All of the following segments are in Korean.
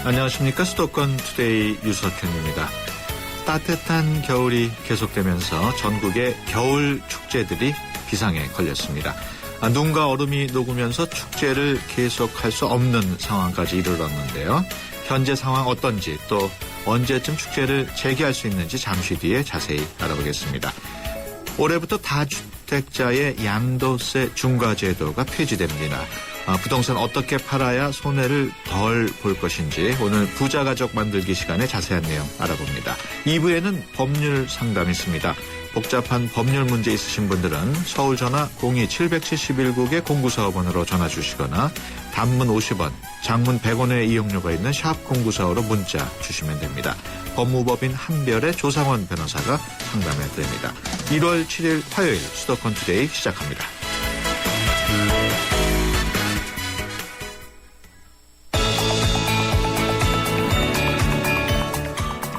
안녕하십니까. 수도권 투데이 유석현입니다. 따뜻한 겨울이 계속되면서 전국의 겨울 축제들이 비상에 걸렸습니다. 눈과 얼음이 녹으면서 축제를 계속할 수 없는 상황까지 이르렀는데요. 현재 상황 어떤지 또 언제쯤 축제를 재개할 수 있는지 잠시 뒤에 자세히 알아보겠습니다. 올해부터 다주택자의 양도세 중과제도가 폐지됩니다. 부동산 어떻게 팔아야 손해를 덜 볼 것인지 오늘 부자가족 만들기 시간에 자세한 내용 알아봅니다. 2부에는 법률 상담이 있습니다. 복잡한 법률 문제 있으신 분들은 서울 전화 02-771국의 공구사업원으로 전화 주시거나 단문 50원, 장문 100원의 이용료가 있는 샵 0945로 문자 주시면 됩니다. 법무법인 한별의 조상원 변호사가 상담해 드립니다. 1월 7일 화요일 수도권 투데이 시작합니다.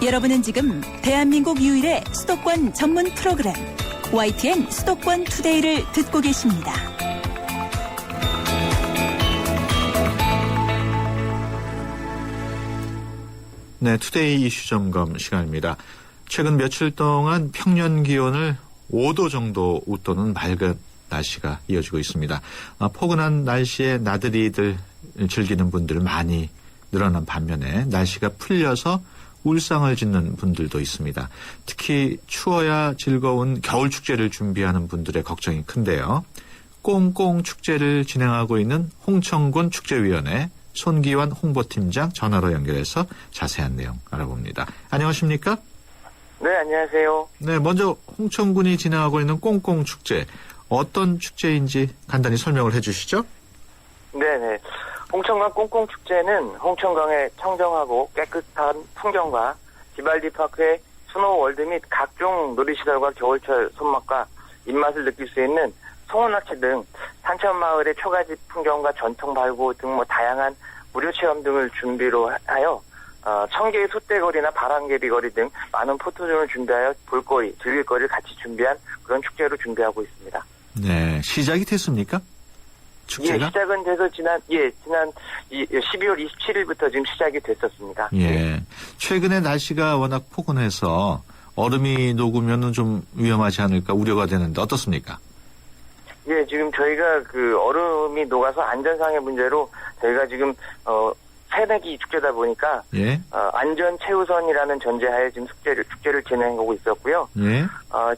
여러분은 지금 대한민국 유일의 수도권 전문 프로그램 YTN 수도권 투데이를 듣고 계십니다. 네, 투데이 이슈 점검 시간입니다. 최근 며칠 동안 평년 기온을 5도 정도 웃도는 맑은 날씨가 이어지고 있습니다. 포근한 날씨에 나들이들 즐기는 분들 많이 늘어난 반면에 날씨가 풀려서 울상을 짓는 분들도 있습니다. 특히 추워야 즐거운 겨울 축제를 준비하는 분들의 걱정이 큰데요. 꽁꽁 축제를 진행하고 있는 홍천군 축제위원회 손기환 홍보팀장 전화로 연결해서 자세한 내용 알아봅니다. 안녕하십니까? 네, 안녕하세요. 네, 먼저 홍천군이 진행하고 있는 꽁꽁 축제 어떤 축제인지 간단히 설명을 해주시죠. 네네. 홍천강 꽁꽁축제는 홍천강의 청정하고 깨끗한 풍경과 비발디파크의 스노우월드 및 각종 놀이시설과 겨울철 손맛과 입맛을 느낄 수 있는 송원낙지 등 산천마을의 초가지 풍경과 전통 발고 등 다양한 무료체험 등을 준비로 하여 청계의 숫대거리나 바람개비거리 등 많은 포토존을 준비하여 볼거리, 즐길거리를 같이 준비한 그런 축제로 준비하고 있습니다. 네, 시작이 됐습니까? 축제가? 예, 시작은 돼서 지난 12월 27일부터 지금 시작이 됐었습니다. 예. 최근에 날씨가 워낙 포근해서 얼음이 녹으면 좀 위험하지 않을까 우려가 되는데 어떻습니까? 예, 지금 저희가 그 얼음이 녹아서 안전상의 문제로 저희가 지금 새내기 축제다 보니까 예. 안전 최우선이라는 전제하에 지금 축제를 진행하고 있었고요. 예.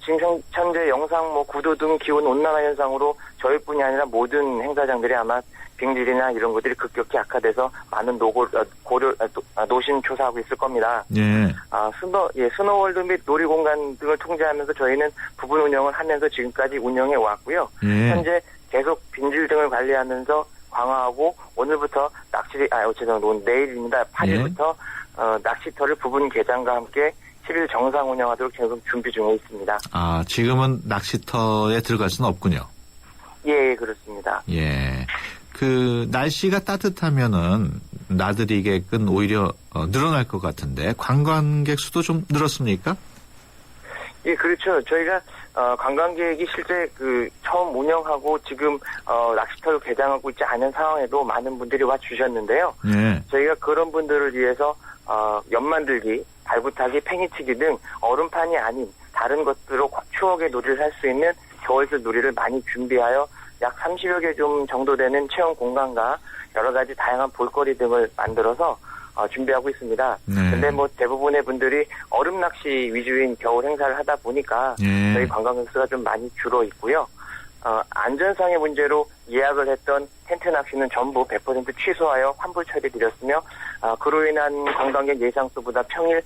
지금 현재 영상 구도 등 기온 온난화 현상으로 저희뿐이 아니라 모든 행사장들이 아마 빙질이나 이런 것들이 급격히 악화돼서 많은 노심초사하고 있을 겁니다. 예. 스노월드 및 놀이공간 등을 통제하면서 저희는 부분 운영을 하면서 지금까지 운영해 왔고요. 예. 현재 계속 빙질 등을 관리하면서 강화하고 오늘부터 내일입니다. 8일부터 낚시터를 부분 개장과 함께 10일 정상 운영하도록 계속 준비 중에 있습니다. 지금은 낚시터에 들어갈 수는 없군요. 예, 그렇습니다. 예. 그 날씨가 따뜻하면은 나들이객은 오히려 늘어날 것 같은데 관광객 수도 좀 늘었습니까? 예, 그렇죠. 저희가 관광객이 실제 처음 운영하고 지금 낚시터를 개장하고 있지 않은 상황에도 많은 분들이 와 주셨는데요. 예. 저희가 그런 분들을 위해서 연만들기, 발부타기, 팽이치기 등 얼음판이 아닌 다른 것들로 추억의 놀이를 할 수 있는 겨울철 놀이를 많이 준비하여 약 30여 개 좀 정도 되는 체험 공간과 여러 가지 다양한 볼거리 등을 만들어서 준비하고 있습니다. 네. 근데 대부분의 분들이 얼음 낚시 위주인 겨울 행사를 하다 보니까 예. 저희 관광객 수가 좀 많이 줄어 있고요. 안전상의 문제로 예약을 했던 텐트 낚시는 전부 100% 취소하여 환불 처리드렸으며 그로 인한 관광객 예상 수보다 평일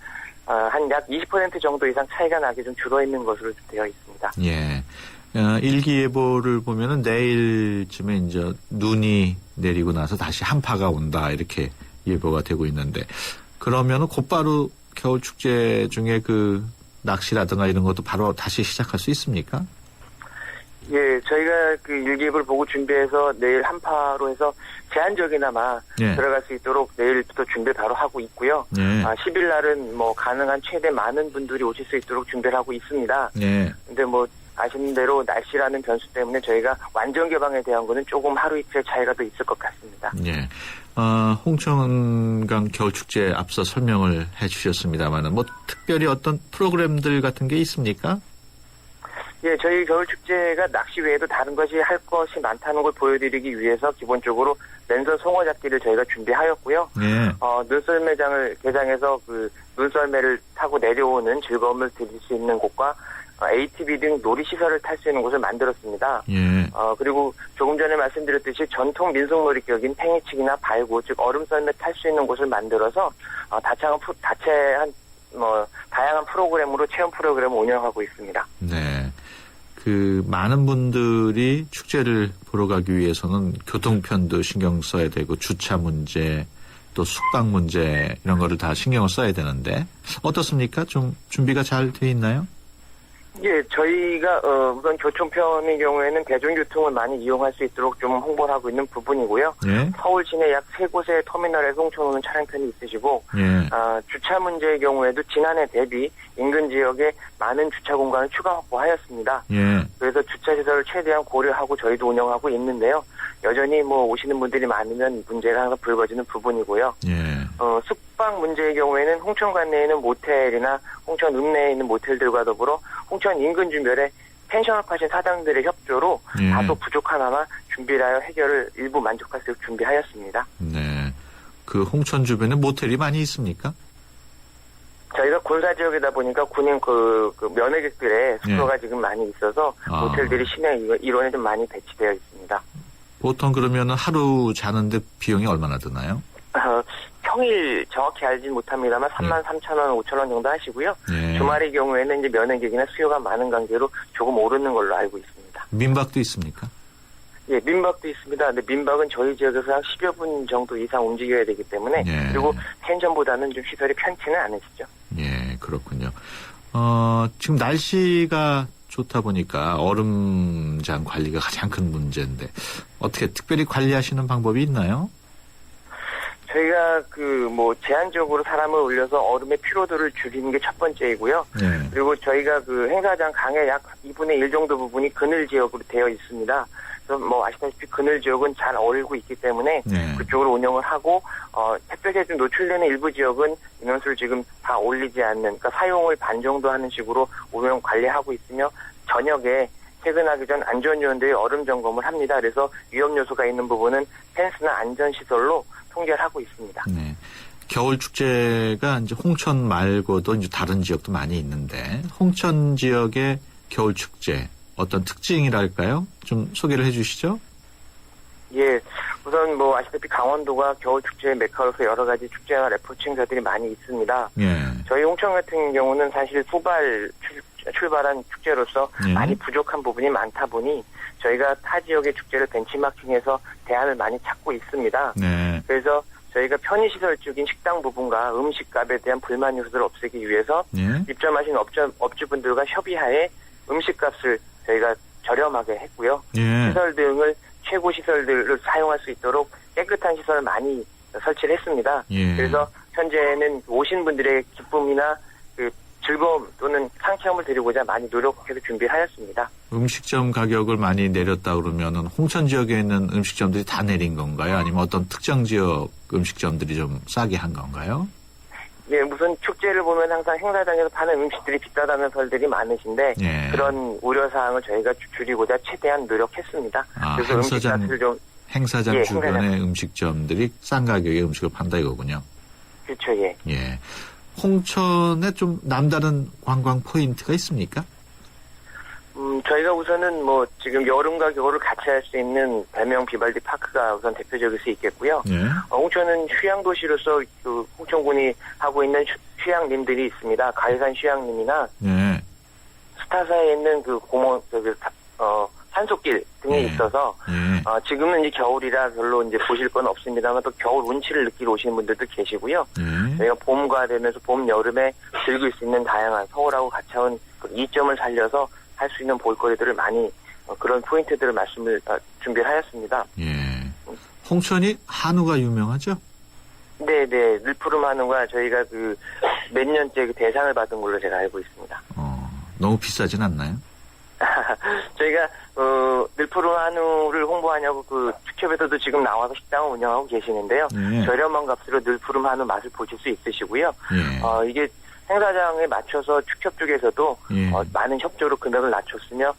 한 약 20% 정도 이상 차이가 나게 좀 줄어 있는 것으로 되어 있습니다. 예. 일기예보를 보면은 내일쯤에 이제 눈이 내리고 나서 다시 한파가 온다 이렇게 예보가 되고 있는데 그러면은 곧바로 겨울 축제 중에 그 낚시라든가 이런 것도 바로 다시 시작할 수 있습니까? 예, 저희가 그 일기예보를 보고 준비해서 내일 한파로 해서 제한적이나마 예. 들어갈 수 있도록 내일부터 준비 바로 하고 있고요. 예. 10일 날은 가능한 최대 많은 분들이 오실 수 있도록 준비를 하고 있습니다. 예. 근데 아시는 대로 날씨라는 변수 때문에 저희가 완전 개방에 대한 거는 조금 하루 이틀 차이가 더 있을 것 같습니다. 예. 홍천강 겨울축제 앞서 설명을 해 주셨습니다만 뭐 특별히 어떤 프로그램들 같은 게 있습니까? 예, 저희 겨울축제가 낚시 외에도 다른 것이 할 것이 많다는 걸 보여드리기 위해서 기본적으로 랜선 송어 잡기를 저희가 준비하였고요. 예. 눈썰매장을 개장해서 그 눈썰매를 타고 내려오는 즐거움을 드릴 수 있는 곳과 ATV 등 놀이시설을 탈 수 있는 곳을 만들었습니다. 예. 그리고 조금 전에 말씀드렸듯이 전통 민속놀이격인 팽이치기나 발구, 즉 얼음썰매 탈 수 있는 곳을 만들어서 다양한 프로그램으로 체험 프로그램을 운영하고 있습니다. 네. 그 많은 분들이 축제를 보러 가기 위해서는 교통편도 신경 써야 되고 주차 문제 또 숙박 문제 이런 거를 다 신경을 써야 되는데 어떻습니까? 좀 준비가 잘 돼 있나요? 예, 저희가 우선 교통편의 경우에는 대중교통을 많이 이용할 수 있도록 좀 홍보를 하고 있는 부분이고요. 예. 서울 시내 약 3곳의 터미널에서 홍천오는 차량편이 있으시고 예. 주차 문제의 경우에도 지난해 대비 인근 지역에 많은 주차 공간을 추가 확보하였습니다. 예. 그래서 주차 시설을 최대한 고려하고 저희도 운영하고 있는데요. 여전히 오시는 분들이 많으면 문제가 항상 불거지는 부분이고요. 예. 숙박 문제의 경우에는 홍천관 내에 있는 모텔이나 홍천 읍내에 있는 모텔들과 더불어 홍천 인근 주변에 펜션을 파신 사장들의 협조로 예. 다소 부족하나마 준비를 하여 해결을 일부 만족할 수 있도록 준비하였습니다. 네. 그 홍천 주변에 모텔이 많이 있습니까? 저희가 군사 지역이다 보니까 군인 면회객들의 숙소가 지금 많이 있어서 모텔들이 시내 일원에 좀 많이 배치되어 있습니다. 보통 그러면 하루 자는데 비용이 얼마나 드나요? 평일 정확히 알진 못합니다만 33,000원, 5,000원 정도 하시고요. 예. 주말의 경우에는 이제 면회객이나 수요가 많은 관계로 조금 오르는 걸로 알고 있습니다. 민박도 있습니까? 예, 민박도 있습니다. 근데 민박은 저희 지역에서 한 10여 분 정도 이상 움직여야 되기 때문에 예. 그리고 펜션보다는 좀 시설이 편치는 않으시죠. 예, 그렇군요. 지금 날씨가 좋다 보니까 얼음장 관리가 가장 큰 문제인데 어떻게 특별히 관리하시는 방법이 있나요? 저희가 제한적으로 사람을 올려서 얼음의 피로도를 줄이는 게 첫 번째이고요. 예. 그리고 저희가 그 행사장 강의 약 2분의 1 정도 부분이 그늘 지역으로 되어 있습니다. 그래서 아시다시피 그늘 지역은 잘 얼고 있기 때문에 예. 그쪽으로 운영을 하고 햇볕에 좀 노출되는 일부 지역은 인원수를 지금 다 올리지 않는, 그러니까 사용을 반 정도 하는 식으로 운영 관리하고 있으며 저녁에 퇴근하기 전 안전요원들이 얼음 점검을 합니다. 그래서 위험 요소가 있는 부분은 펜스나 안전시설로 통제하고 있습니다. 네. 겨울 축제가 이제 홍천 말고도 이제 다른 지역도 많이 있는데 홍천 지역의 겨울 축제 어떤 특징이랄까요? 좀 소개를 해주시죠. 예, 우선 아시다시피 강원도가 겨울 축제의 메카로서 여러 가지 축제와 레포츠 행사들이 많이 있습니다. 예. 저희 홍천 같은 경우는 사실 출발한 축제로서 예. 많이 부족한 부분이 많다 보니 저희가 타 지역의 축제를 벤치마킹해서 대안을 많이 찾고 있습니다. 네. 그래서 저희가 편의시설 쪽인 식당 부분과 음식값에 대한 불만 요소들을 없애기 위해서 예. 입점하신 업주분들과 협의하에 음식값을 저희가 저렴하게 했고요. 예. 시설 등을 최고 시설들을 사용할 수 있도록 깨끗한 시설을 많이 설치를 했습니다. 예. 그래서 현재는 오신 분들의 기쁨이나 그 즐거움 또는 상체험을 드리고자 많이 노력해서 준비하였습니다. 음식점 가격을 많이 내렸다 그러면은 홍천 지역에 있는 음식점들이 다 내린 건가요? 아니면 어떤 특정 지역 음식점들이 좀 싸게 한 건가요? 예, 무슨 축제를 보면 항상 행사장에서 파는 음식들이 비싸다는 설들이 많으신데 예. 그런 우려사항을 저희가 줄이고자 최대한 노력했습니다. 그래서 음식값을 좀 행사장 예, 주변의 음식점들이 싼 가격에 음식을 판다 이거군요. 그렇죠, 예. 예. 홍천에 좀 남다른 관광 포인트가 있습니까? 저희가 우선은 지금 여름과 겨울을 같이 할 수 있는 별명 비발디 파크가 우선 대표적일 수 있겠고요. 예. 홍천은 휴양도시로서 그 홍천군이 하고 있는 휴양림들이 있습니다. 가해산 휴양림이나 예. 스타사에 있는 그 산속길 등이 예. 있어서 예. 지금은 이제 겨울이라 별로 이제 보실 건 없습니다만 또 겨울 운치를 느끼러 오시는 분들도 계시고요. 예. 저희가 봄과 되면서 봄, 여름에 즐길 수 있는 다양한 서울하고 가까운 그 이점을 살려서 할 수 있는 볼거리들을 많이 그런 포인트들을 준비를 하였습니다. 예. 홍천이 한우가 유명하죠? 네네, 늘푸름 한우가 저희가 그 몇 년째 그 대상을 받은 걸로 제가 알고 있습니다. 너무 비싸진 않나요? 저희가 늘푸름 한우를 홍보하냐고 그 백화점에서도 지금 나와서 식당을 운영하고 계시는데요. 예. 저렴한 값으로 늘푸름 한우 맛을 보실 수 있으시고요. 예. 이게 행사장에 맞춰서 축협 쪽에서도 예. 많은 협조로 금액을 낮췄으며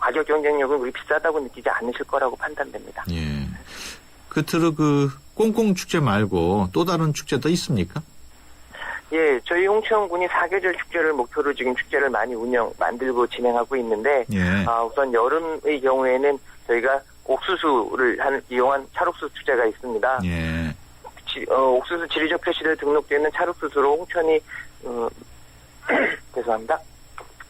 가격 경쟁력은 그리 비싸다고 느끼지 않으실 거라고 판단됩니다. 예. 끝으로 꽁꽁 축제 말고 또 다른 축제도 있습니까? 예, 저희 홍천군이 사계절 축제를 목표로 지금 축제를 많이 만들고 진행하고 있는데, 예. 우선 여름의 경우에는 저희가 옥수수를 이용한 찰옥수수 축제가 있습니다. 예. 옥수수 지리적 표시를 등록되어 있는 찰옥수수로 홍천이, 죄송합니다.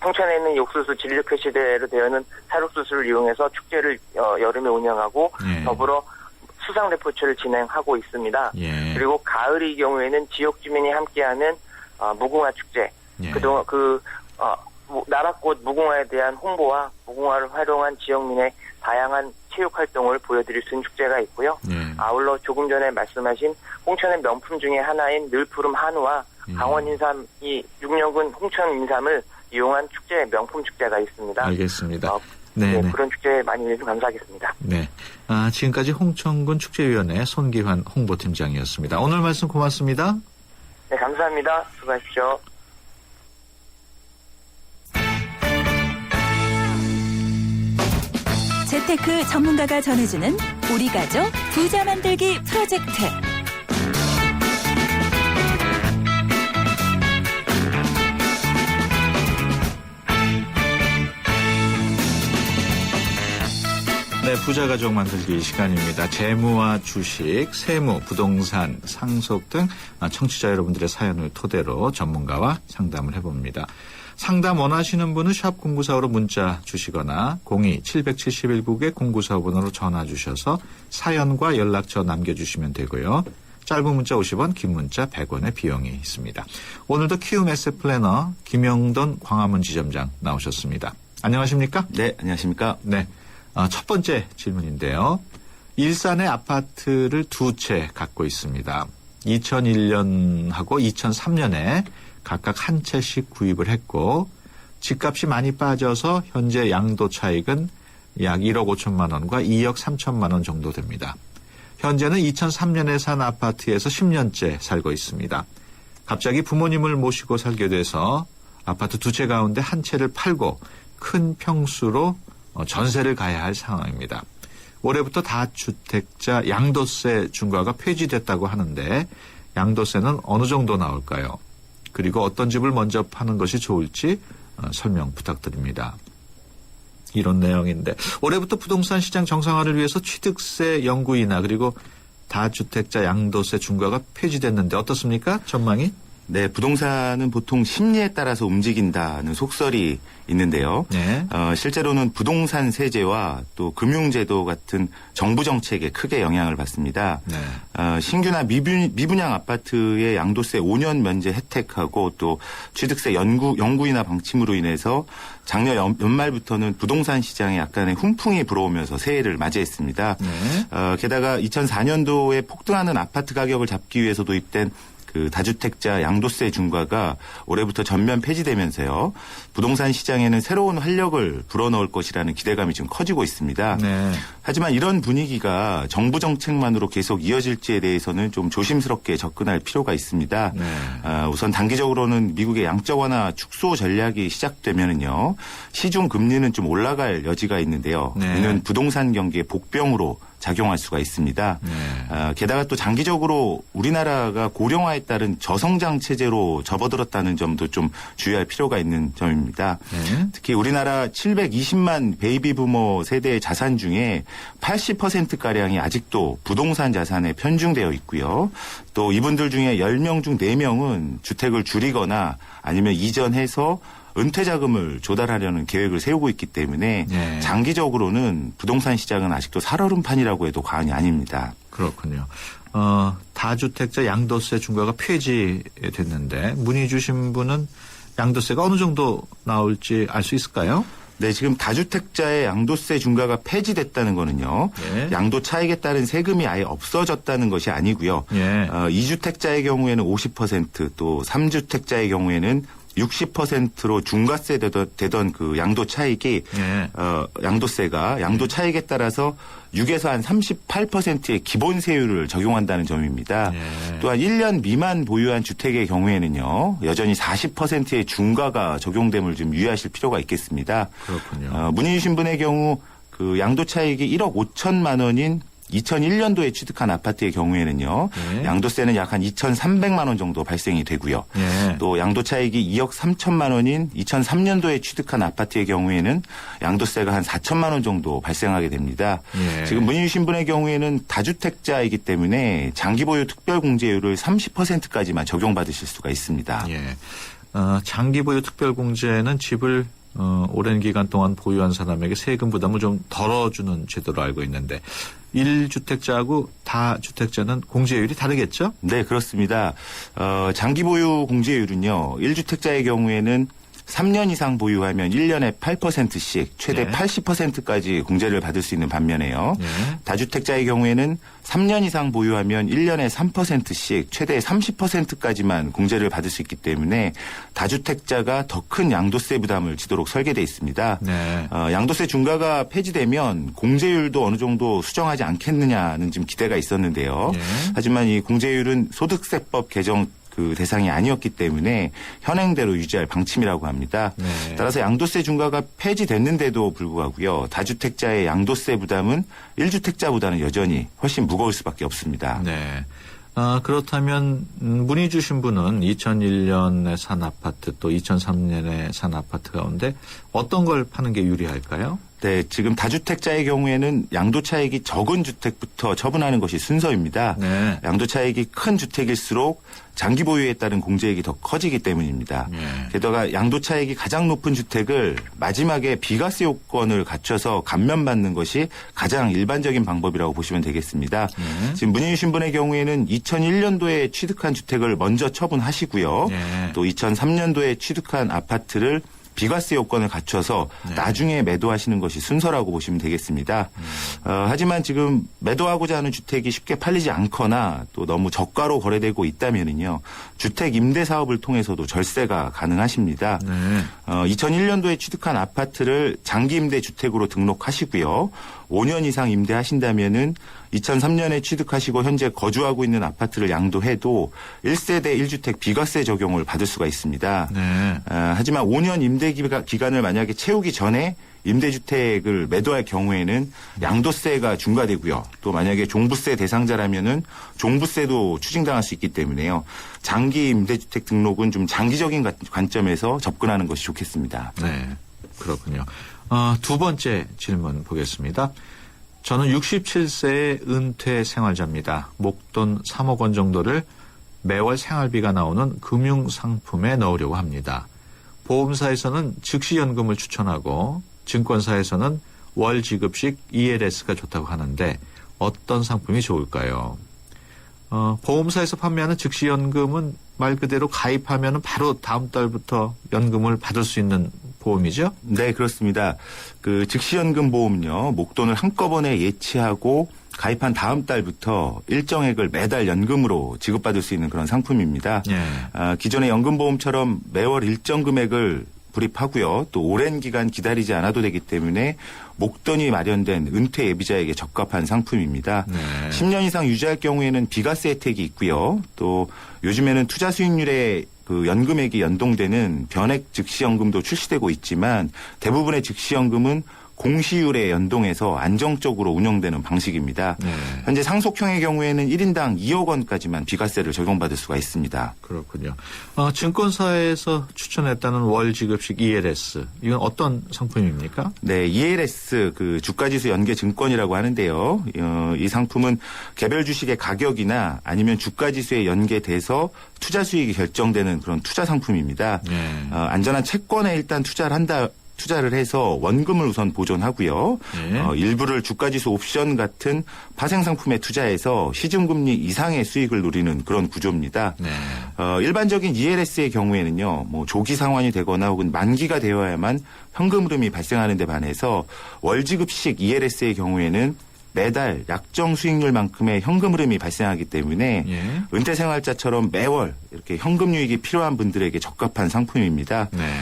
홍천에 있는 옥수수 지리적 표시대로 되어 있는 찰옥수수를 이용해서 축제를 여름에 운영하고, 예. 더불어 수상 레포츠를 진행하고 있습니다. 예. 그리고 가을의 경우에는 지역 주민이 함께하는 무궁화 축제. 예. 그동안 나라꽃 무궁화에 대한 홍보와 무궁화를 활용한 지역민의 다양한 체육 활동을 보여드릴 수 있는 축제가 있고요. 예. 아울러 조금 전에 말씀하신 홍천의 명품 중에 하나인 늘푸름 한우와 강원 인삼 이 6년군 홍천 인삼을 이용한 축제 명품 축제가 있습니다. 알겠습니다. 네, 네. 그런 축제 많이 해주셔서 감사하겠습니다. 네. 지금까지 홍천군 축제위원회 손기환 홍보팀장이었습니다. 오늘 말씀 고맙습니다. 네, 감사합니다. 수고하십시오. 재테크 전문가가 전해주는 우리 가족 부자 만들기 프로젝트. 네, 부자 가족 만들기 시간입니다. 재무와 주식, 세무, 부동산, 상속 등 청취자 여러분들의 사연을 토대로 전문가와 상담을 해봅니다. 상담 원하시는 분은 샵 0945로 문자 주시거나 02-771국에 0945번으로 전화 주셔서 사연과 연락처 남겨주시면 되고요. 짧은 문자 50원, 긴 문자 100원의 비용이 있습니다. 오늘도 키움 에셋 플래너 김영돈 광화문 지점장 나오셨습니다. 안녕하십니까? 네, 안녕하십니까? 네. 첫 번째 질문인데요. 일산에 아파트를 두 채 갖고 있습니다. 2001년하고 2003년에 각각 한 채씩 구입을 했고 집값이 많이 빠져서 현재 양도 차익은 약 1억 5천만 원과 2억 3천만 원 정도 됩니다. 현재는 2003년에 산 아파트에서 10년째 살고 있습니다. 갑자기 부모님을 모시고 살게 돼서 아파트 두 채 가운데 한 채를 팔고 큰 평수로 전세를 가야 할 상황입니다. 올해부터 다주택자 양도세 중과가 폐지됐다고 하는데 양도세는 어느 정도 나올까요? 그리고 어떤 집을 먼저 파는 것이 좋을지 설명 부탁드립니다. 이런 내용인데 올해부터 부동산 시장 정상화를 위해서 취득세 연구 인하 그리고 다주택자 양도세 중과가 폐지됐는데 어떻습니까? 전망이? 네, 부동산은 보통 심리에 따라서 움직인다는 속설이 있는데요. 네. 실제로는 부동산 세제와 또 금융제도 같은 정부 정책에 크게 영향을 받습니다. 네. 신규나 미분양 아파트의 양도세 5년 면제 혜택하고 또 취득세 연구 인하 방침으로 인해서 작년 연말부터는 부동산 시장에 약간의 훈풍이 불어오면서 새해를 맞이했습니다. 네. 게다가 2004년도에 폭등하는 아파트 가격을 잡기 위해서 도입된 다주택자 양도세 중과가 올해부터 전면 폐지되면서요. 부동산 시장에는 새로운 활력을 불어넣을 것이라는 기대감이 좀 커지고 있습니다. 네. 하지만 이런 분위기가 정부 정책만으로 계속 이어질지에 대해서는 좀 조심스럽게 접근할 필요가 있습니다. 네. 우선 단기적으로는 미국의 양적 완화 축소 전략이 시작되면은요. 시중 금리는 좀 올라갈 여지가 있는데요. 네. 이는 부동산 경기의 복병으로 작용할 수가 있습니다. 네. 게다가 또 장기적으로 우리나라가 고령화에 따른 저성장 체제로 접어들었다는 점도 좀 주의할 필요가 있는 점입니다. 네. 특히 우리나라 720만 베이비 부모 세대의 자산 중에 80%가량이 아직도 부동산 자산에 편중되어 있고요. 또 이분들 중에 10명 중 4명은 주택을 줄이거나 아니면 이전해서 은퇴 자금을 조달하려는 계획을 세우고 있기 때문에 네. 장기적으로는 부동산 시장은 아직도 살얼음판이라고 해도 과언이 아닙니다. 그렇군요. 다주택자 양도세 중과가 폐지됐는데 문의 주신 분은 양도세가 어느 정도 나올지 알 수 있을까요? 네, 지금 다주택자의 양도세 중과가 폐지됐다는 거는요. 예. 양도 차익에 따른 세금이 아예 없어졌다는 것이 아니고요. 예. 2주택자의 경우에는 50%, 또 3주택자의 경우에는 60%로 중과세 되던 그 양도 차익이 예. 양도세가 양도 차익에 따라서 6에서 한 38%의 기본 세율을 적용한다는 점입니다. 예. 또한 1년 미만 보유한 주택의 경우에는요. 여전히 40%의 중과가 적용됨을 좀 유의하실 필요가 있겠습니다. 그렇군요. 문의 주신 분의 경우 그 양도 차익이 1억 5천만 원인 2001년도에 취득한 아파트의 경우에는요. 예. 양도세는 약 한 2,300만 원 정도 발생이 되고요. 예. 또 양도 차익이 2억 3천만 원인 2003년도에 취득한 아파트의 경우에는 양도세가 한 4천만 원 정도 발생하게 됩니다. 예. 지금 문의 주신 분의 경우에는 다주택자이기 때문에 장기 보유 특별공제율을 30%까지만 적용받으실 수가 있습니다. 예. 장기 보유 특별공제는 집을 오랜 기간 동안 보유한 사람에게 세금 부담을 좀 덜어주는 제도로 알고 있는데 1주택자하고 다주택자는 공제율이 다르겠죠? 네, 그렇습니다. 장기 보유 공제율은요. 1주택자의 경우에는 3년 이상 보유하면 1년에 8%씩 최대 예. 80%까지 공제를 받을 수 있는 반면에요. 예. 다주택자의 경우에는 3년 이상 보유하면 1년에 3%씩 최대 30%까지만 공제를 받을 수 있기 때문에 다주택자가 더 큰 양도세 부담을 지도록 설계되어 있습니다. 네. 양도세 중과가 폐지되면 공제율도 어느 정도 수정하지 않겠느냐는 좀 기대가 있었는데요. 예. 하지만 이 공제율은 소득세법 개정 그 대상이 아니었기 때문에 현행대로 유지할 방침이라고 합니다. 네. 따라서 양도세 중과가 폐지됐는데도 불구하고요. 다주택자의 양도세 부담은 1주택자보다는 여전히 훨씬 무거울 수밖에 없습니다. 네. 그렇다면 문의 주신 분은 2001년에 산 아파트 또 2003년에 산 아파트 가운데 어떤 걸 파는 게 유리할까요? 네, 지금 다주택자의 경우에는 양도 차익이 적은 주택부터 처분하는 것이 순서입니다. 네. 양도 차익이 큰 주택일수록 장기 보유에 따른 공제액이 더 커지기 때문입니다. 네. 게다가 양도 차익이 가장 높은 주택을 마지막에 비과세 요건을 갖춰서 감면받는 것이 가장 일반적인 방법이라고 보시면 되겠습니다. 네. 지금 문의 주신 분의 경우에는 2001년도에 취득한 주택을 먼저 처분하시고요. 네. 또 2003년도에 취득한 아파트를 비과세 요건을 갖춰서 네. 나중에 매도하시는 것이 순서라고 보시면 되겠습니다. 하지만 지금 매도하고자 하는 주택이 쉽게 팔리지 않거나 또 너무 저가로 거래되고 있다면은요. 주택 임대 사업을 통해서도 절세가 가능하십니다. 네. 2001년도에 취득한 아파트를 장기 임대 주택으로 등록하시고요. 5년 이상 임대하신다면은 2003년에 취득하시고 현재 거주하고 있는 아파트를 양도해도 1세대 1주택 비과세 적용을 받을 수가 있습니다. 네. 하지만 5년 임대 기간을 만약에 채우기 전에 임대주택을 매도할 경우에는 양도세가 중과되고요. 또 만약에 종부세 대상자라면은 종부세도 추징당할 수 있기 때문에요. 장기 임대주택 등록은 좀 장기적인 관점에서 접근하는 것이 좋겠습니다. 네. 그렇군요. 두 번째 질문 보겠습니다. 저는 67세의 은퇴 생활자입니다. 목돈 3억 원 정도를 매월 생활비가 나오는 금융상품에 넣으려고 합니다. 보험사에서는 즉시연금을 추천하고 증권사에서는 월 지급식 ELS가 좋다고 하는데 어떤 상품이 좋을까요? 보험사에서 판매하는 즉시연금은 말 그대로 가입하면 바로 다음 달부터 연금을 받을 수 있는 보험이죠? 네, 그렇습니다. 그 즉시연금 보험요. 목돈을 한꺼번에 예치하고 가입한 다음 달부터 일정액을 매달 연금으로 지급받을 수 있는 그런 상품입니다. 예. 기존의 연금보험처럼 매월 일정 금액을 불입하고요. 또 오랜 기간 기다리지 않아도 되기 때문에 목돈이 마련된 은퇴 예비자에게 적합한 상품입니다. 네. 10년 이상 유지할 경우에는 비과세 혜택이 있고요. 또 요즘에는 투자 수익률에 그 연금액이 연동되는 변액 즉시연금도 출시되고 있지만 대부분의 즉시연금은 공시율에 연동해서 안정적으로 운영되는 방식입니다. 네. 현재 상속형의 경우에는 1인당 2억 원까지만 비과세를 적용받을 수가 있습니다. 그렇군요. 증권사에서 추천했다는 월 지급식 ELS 이건 어떤 상품입니까? 네, ELS 그 주가지수 연계 증권이라고 하는데요. 이 상품은 개별 주식의 가격이나 아니면 주가지수에 연계돼서 투자 수익이 결정되는 그런 투자 상품입니다. 네. 안전한 채권에 일단 투자를 해서 원금을 우선 보존하고요. 네. 일부를 주가지수 옵션 같은 파생상품에 투자해서 시중금리 이상의 수익을 누리는 그런 구조입니다. 네. 일반적인 ELS의 경우에는요. 뭐 조기 상환이 되거나 혹은 만기가 되어야만 현금 흐름이 발생하는 데 반해서 월지급식 ELS의 경우에는 매달 약정 수익률만큼의 현금 흐름이 발생하기 때문에 예. 은퇴생활자처럼 매월 이렇게 현금 유익이 필요한 분들에게 적합한 상품입니다. 네.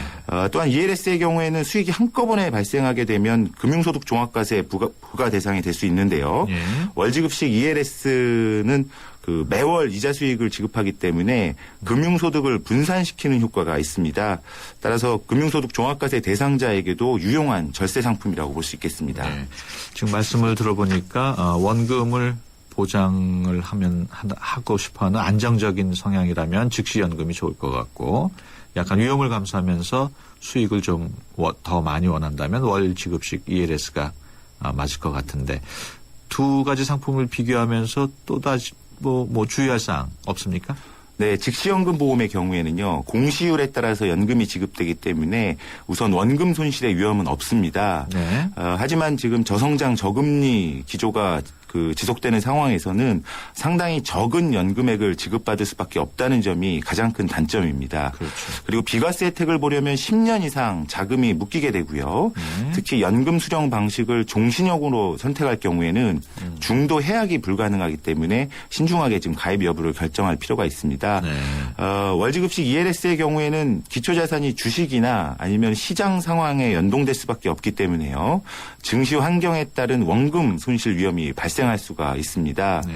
또한 ELS의 경우에는 수익이 한꺼번에 발생하게 되면 금융소득 종합과세 부과 대상이 될 수 있는데요. 예. 월지급식 ELS는 그 매월 이자 수익을 지급하기 때문에 금융소득을 분산시키는 효과가 있습니다. 따라서 금융소득 종합과세 대상자에게도 유용한 절세 상품이라고 볼 수 있겠습니다. 네. 지금 말씀을 들어보니까 원금을 보장을 하고 싶어하는 안정적인 성향이라면 즉시연금이 좋을 것 같고 약간 위험을 감수하면서 수익을 좀 더 많이 원한다면 월지급식 ELS가 맞을 것 같은데 두 가지 상품을 비교하면서 또다시 뭐 주의할 사항 없습니까? 네, 즉시연금 보험의 경우에는요, 공시율에 따라서 연금이 지급되기 때문에 우선 원금 손실의 위험은 없습니다. 네. 하지만 지금 저성장 저금리 기조가 지속되는 상황에서는 상당히 적은 연금액을 지급받을 수밖에 없다는 점이 가장 큰 단점입니다. 그렇죠. 그리고 비과세 혜택을 보려면 10년 이상 자금이 묶이게 되고요. 특히 연금 수령 방식을 종신형으로 선택할 경우에는 중도 해약이 불가능하기 때문에 신중하게 지금 가입 여부를 결정할 필요가 있습니다. 네. 월지급식 ELS의 경우에는 기초자산이 주식이나 아니면 시장 상황에 연동될 수밖에 없기 때문에요. 증시 환경에 따른 원금 손실 위험이 발생할 수가 있습니다. 네.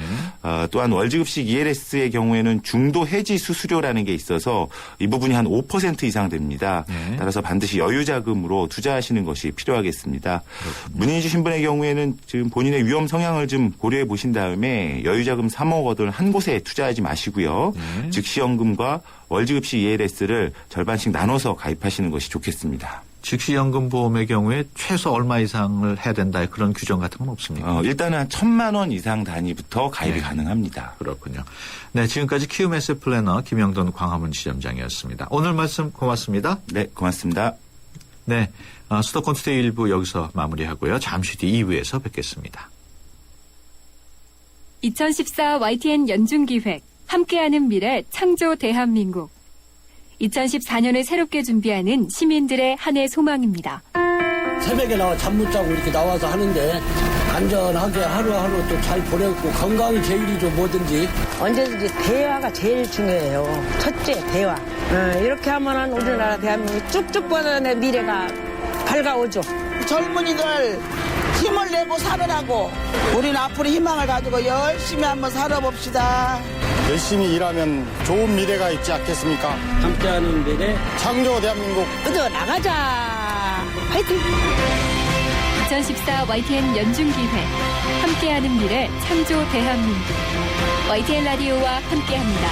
또한 월지급식 ELS의 경우에는 중도 해지 수수료라는 게 있어서 이 부분이 한 5% 이상 됩니다. 네. 따라서 반드시 여유자금으로 투자하시는 것이 필요하겠습니다. 문의 주신 분의 경우에는 지금 본인의 위험 성향을 좀 고려해 보신 다음에 여유자금 3억 원을 한 곳에 투자하지 마시고요. 네. 즉시연금과 월지급식 ELS를 절반씩 나눠서 가입하시는 것이 좋겠습니다. 즉시연금 보험의 경우에 최소 얼마 이상을 해야 된다 그런 규정 같은 건 없습니까? 일단은 한 1,000만 원 이상 단위부터 가입이 네. 가능합니다. 그렇군요. 네, 지금까지 키움에셋 플래너 김영돈 광화문 지점장이었습니다. 오늘 말씀 고맙습니다. 네, 고맙습니다. 네, 수도권 투데이 1부 여기서 마무리하고요. 잠시 뒤 2부에서 뵙겠습니다. 2014 YTN 연중기획 함께하는 미래 창조 대한민국 2014년을 새롭게 준비하는 시민들의 한 해 소망입니다. 새벽에 나와 잠 못 자고 이렇게 나와서 하는데 안전하게 하루하루 또 잘 보냈고 건강이 제일이죠 뭐든지. 언제든지 대화가 제일 중요해요. 첫째 대화. 이렇게 하면은 우리나라 대한민국이 쭉쭉 뻗어내 미래가 밝아오죠. 젊은이들 힘을 내고 살으라고 우리는 앞으로 희망을 가지고 열심히 한번 살아봅시다. 열심히 일하면 좋은 미래가 있지 않겠습니까? 함께하는 미래 창조 대한민국. 얻어 나가자. 화이팅! 2014 YTN 연중기획 함께하는 미래 창조 대한민국 YTN 라디오와 함께합니다.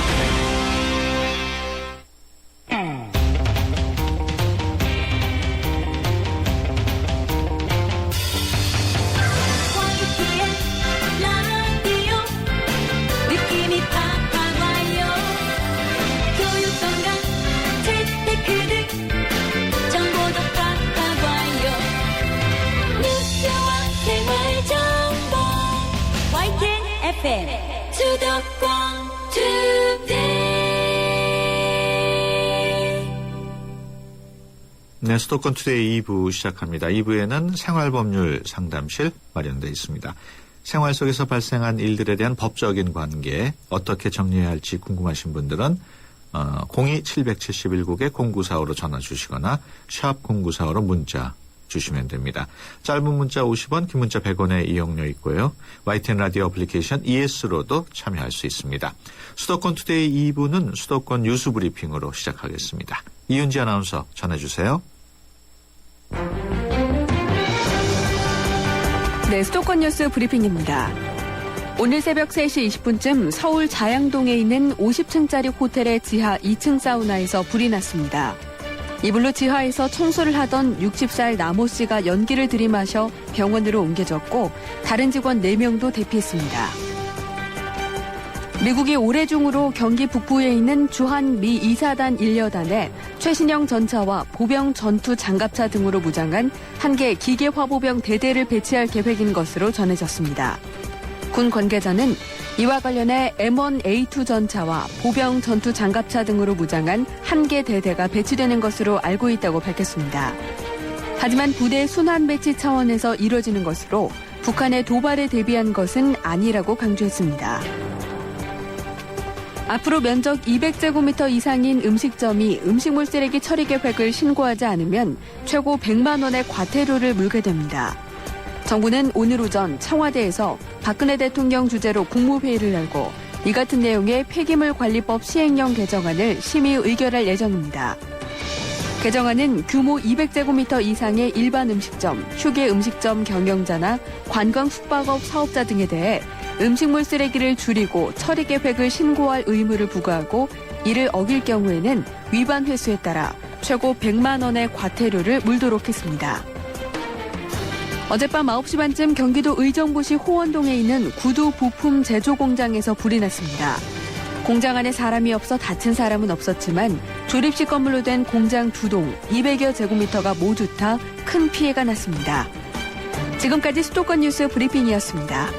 수도권 투데이. 네, 수도권 투데이 2부 시작합니다. 2부에는 생활법률 상담실 마련되어 있습니다. 생활 속에서 발생한 일들에 대한 법적인 관계 어떻게 정리해야 할지 궁금하신 분들은 02-771국에 0945로 전화 주시거나 샵 0945로 문자 주시면 됩니다. 짧은 문자 50원, 긴 문자 100원의 이용료 있고요. YTN 라디오 애플리케이션 ES로도 참여할 수 있습니다. 수도권 투데이 2부는 수도권 뉴스 브리핑으로 시작하겠습니다. 이윤지 아나운서 전해주세요. 네, 수도권 뉴스 브리핑입니다. 오늘 새벽 3시 20분쯤 서울 자양동에 있는 50층짜리 호텔의 지하 2층 사우나에서 불이 났습니다. 이불로 지하에서 청소를 하던 60살 남모 씨가 연기를 들이마셔 병원으로 옮겨졌고 다른 직원 4명도 대피했습니다. 미국이 올해 중으로 경기 북부에 있는 주한 미 2사단 1여단에 최신형 전차와 보병 전투 장갑차 등으로 무장한 한 개 기계 화보병 대대를 배치할 계획인 것으로 전해졌습니다. 군 관계자는 이와 관련해 M1A2 전차와 보병 전투 장갑차 등으로 무장한 한 개 대대가 배치되는 것으로 알고 있다고 밝혔습니다. 하지만 부대 순환 배치 차원에서 이뤄지는 것으로 북한의 도발에 대비한 것은 아니라고 강조했습니다. 앞으로 면적 200제곱미터 이상인 음식점이 음식물 쓰레기 처리 계획을 신고하지 않으면 최고 100만 원의 과태료를 물게 됩니다. 정부는 오늘 오전 청와대에서 박근혜 대통령 주재로 국무회의를 열고 이 같은 내용의 폐기물관리법 시행령 개정안을 심의 의결할 예정입니다. 개정안은 규모 200제곱미터 이상의 일반 음식점, 휴게 음식점 경영자나 관광 숙박업 사업자 등에 대해 음식물 쓰레기를 줄이고 처리 계획을 신고할 의무를 부과하고 이를 어길 경우에는 위반 횟수에 따라 최고 100만 원의 과태료를 물도록 했습니다. 어젯밤 9시 반쯤 경기도 의정부시 호원동에 있는 구두 부품 제조 공장에서 불이 났습니다. 공장 안에 사람이 없어 다친 사람은 없었지만 조립식 건물로 된 공장 2동 200여 제곱미터가 모두 타 큰 피해가 났습니다. 지금까지 수도권 뉴스 브리핑이었습니다.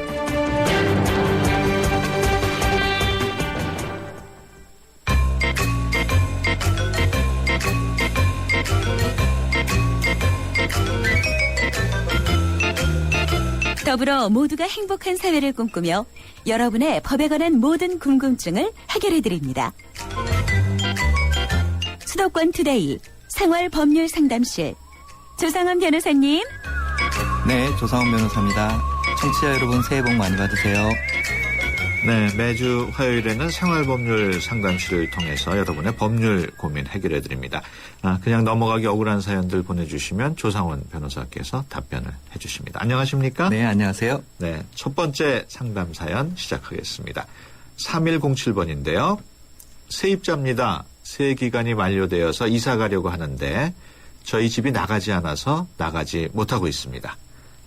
더불어 모두가 행복한 사회를 꿈꾸며 여러분의 법에 관한 모든 궁금증을 해결해드립니다. 수도권 투데이 생활법률상담실 조상원 변호사님. 네, 조상원 변호사입니다. 청취자 여러분 새해 복 많이 받으세요. 네, 매주 화요일에는 생활법률 상담실을 통해서 여러분의 법률 고민 해결해 드립니다. 그냥 넘어가기 억울한 사연들 보내주시면 조상원 변호사께서 답변을 해주십니다. 안녕하십니까? 네, 안녕하세요. 네, 첫 번째 상담 사연 시작하겠습니다. 3107번인데요. 세입자입니다. 세기간이 만료되어서 이사 가려고 하는데 저희 집이 나가지 않아서 나가지 못하고 있습니다.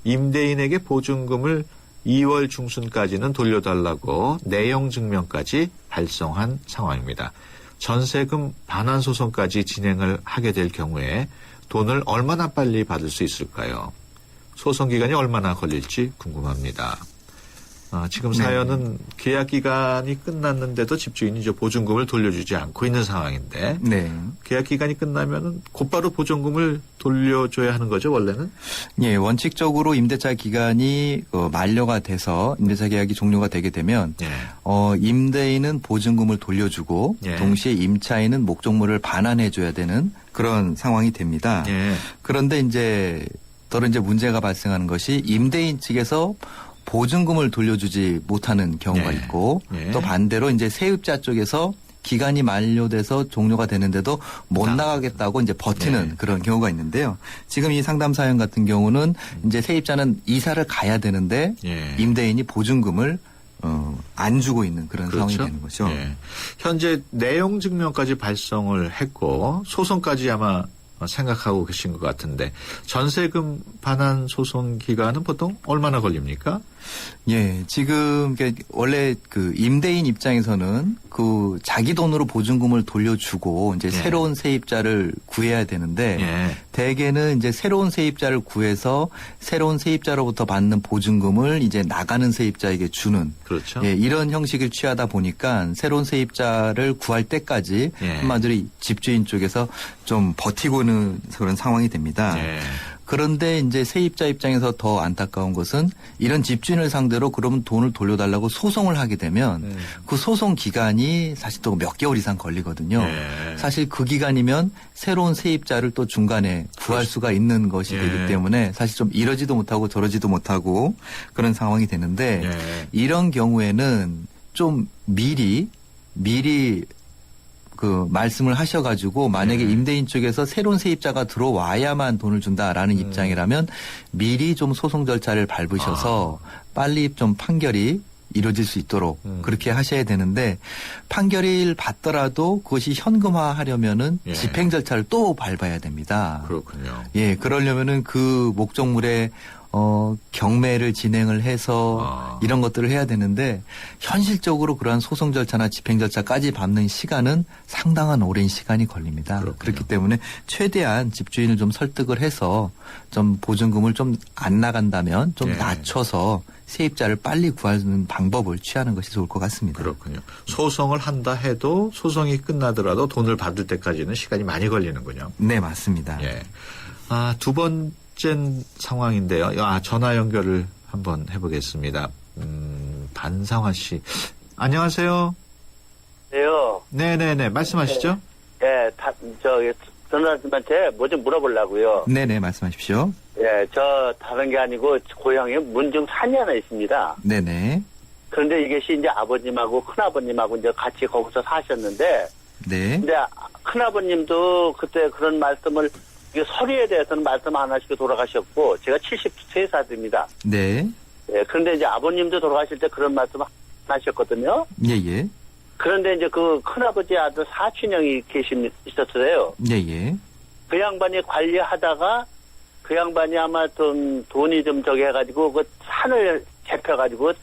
임대인에게 보증금을 2월 중순까지는 돌려달라고 내용 증명까지 발송한 상황입니다. 전세금 반환 소송까지 진행을 하게 될 경우에 돈을 얼마나 빨리 받을 수 있을까요? 소송 기간이 얼마나 걸릴지 궁금합니다. 지금 사연은 계약 기간이 끝났는데도 집주인이 보증금을 돌려주지 않고 있는 상황인데 네. 계약 기간이 끝나면은 곧바로 보증금을 돌려줘야 하는 거죠, 원래는? 예, 원칙적으로 임대차 기간이 만료가 돼서 임대차 계약이 종료가 되게 되면 임대인은 보증금을 돌려주고 동시에 임차인은 목적물을 반환해줘야 되는 그런 상황이 됩니다. 그런데 이제 문제가 발생하는 것이 임대인 측에서 보증금을 돌려주지 못하는 경우가 있고 또 반대로 이제 세입자 쪽에서 기간이 만료돼서 종료가 되는데도 못 나가겠다고 이제 버티는 그런 경우가 있는데요. 지금 이 상담 사연 같은 경우는 이제 세입자는 이사를 가야 되는데 임대인이 보증금을 안 주고 있는 그런 상황이 되는 거죠. 현재 내용 증명까지 발송을 했고 소송까지 아마 생각하고 계신 것 같은데 전세금 반환 소송 기간은 보통 얼마나 걸립니까? 예, 지금 원래 그 임대인 입장에서는 그 자기 돈으로 보증금을 돌려주고 이제 새로운 세입자를 구해야 되는데 대개는 이제 새로운 세입자를 구해서 새로운 세입자로부터 받는 보증금을 이제 나가는 세입자에게 주는 이런 형식을 취하다 보니까 새로운 세입자를 구할 때까지 한마디로 집주인 쪽에서 좀 버티고는 그런 상황이 됩니다. 그런데 이제 세입자 입장에서 더 안타까운 것은 이런 집주인을 상대로 그러면 돈을 돌려달라고 소송을 하게 되면 그 소송 기간이 사실 또 몇 개월 이상 걸리거든요. 사실 그 기간이면 새로운 세입자를 또 중간에 구할 수가 있는 것이 되기 때문에 사실 좀 이러지도 못하고 저러지도 못하고 그런 상황이 되는데 이런 경우에는 좀 미리 그 말씀을 하셔가지고 만약에 임대인 쪽에서 새로운 세입자가 들어와야만 돈을 준다라는 입장이라면 미리 좀 소송 절차를 밟으셔서 빨리 좀 판결이 이루어질 수 있도록 그렇게 하셔야 되는데 판결을 받더라도 그것이 현금화하려면은 집행 절차를 또 밟아야 됩니다. 그렇군요. 예, 그러려면은 그 목적물에 경매를 진행을 해서 이런 것들을 해야 되는데 현실적으로 그러한 소송 절차나 집행 절차까지 밟는 시간은 상당한 오랜 시간이 걸립니다. 그렇기 때문에 최대한 집주인을 좀 설득을 해서 좀 보증금을 좀 안 나간다면 좀 낮춰서 세입자를 빨리 구하는 방법을 취하는 것이 좋을 것 같습니다. 그렇군요. 소송을 한다 해도 소송이 끝나더라도 돈을 받을 때까지는 시간이 많이 걸리는군요. 네, 맞습니다. 두 번째 상황인데요. 전화 연결을 한번 해보겠습니다. 반상화 씨. 안녕하세요. 네요. 네네네. 말씀하시죠. 예, 전화님한테 뭐 좀 물어보려고요. 네네, 말씀하십시오. 예, 저 다른 게 아니고 고향에 문중 산이 하나 있습니다. 네네. 그런데 이것이 이제 아버님하고 큰아버님하고 이제 같이 거기서 사셨는데, 네. 근데 큰아버님도 그때 그런 말씀을 이게 서류에 대해서는 말씀 안 하시고 돌아가셨고, 제가 73살입니다. 네. 예, 그런데 이제 아버님도 돌아가실 때 그런 말씀 안 하셨거든요. 예예. 그런데 이제 그 큰아버지 아들 사촌형이 있었어요. 예예. 그 양반이 관리하다가 그 양반이 아마 돈이 좀 저기 해가지고 그 산을 잡혀가지고